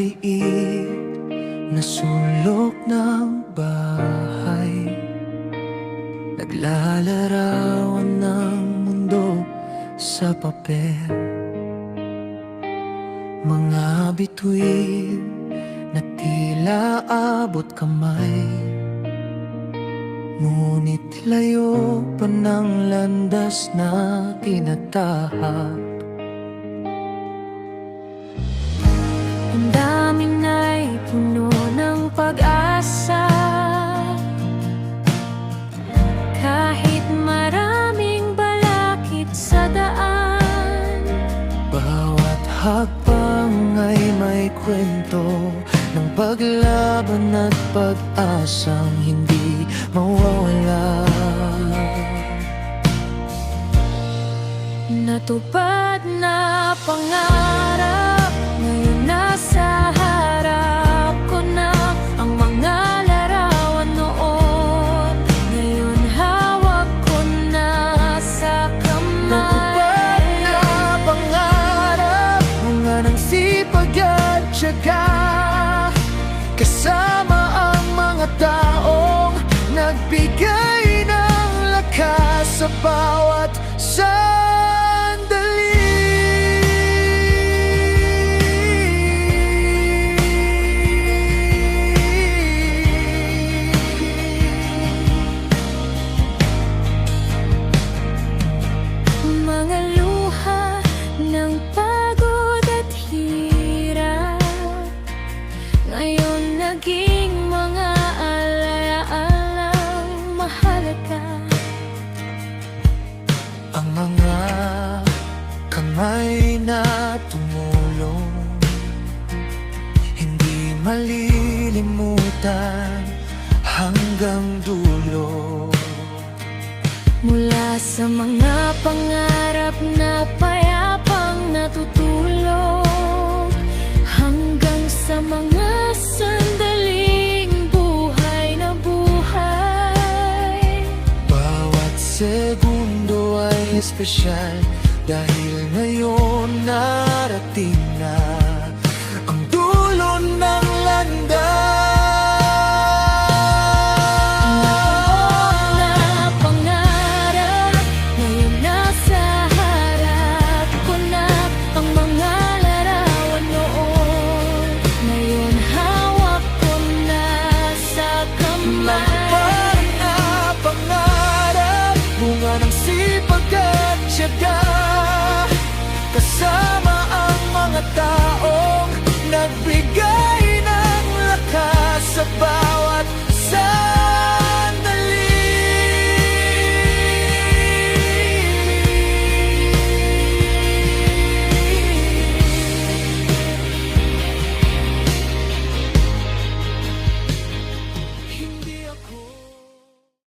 maliit na sulok ng bahay, naglalarawan ng mundo sa papel. Mga bituin na tila abot kamay, ngunit layo pa ng landas na tinatahak. Ang daming ay puno ng pag-asa, kahit maraming balakid sa daan. Bawat hakbang ay may kwento ng paglaban at pag-asang hindi mawawala. Natupad na pangarap, ngayon nasa harap ko na. Ang mga larawan noon, ngayon hawak ko na sa kamay. Natupad na pangarap, bunga ng sipag at tiyaga, kasama ang mga taong nagbigay ng lakas sa bawat mga luha ng pagod at hirap, ngayon naging mga alaalang mahalaga. ang mga kamay na tumulong, hindi malilimutan hanggang dulo. Mula sa mga pangarap na payapang natutulog, hanggang sa mga sandaling buhay na buhay. Bawat segundo ay espesyal, dahil ngayon narating na ang dulo ng landas. Kasama ang mga taong nagbigay ng lakas sa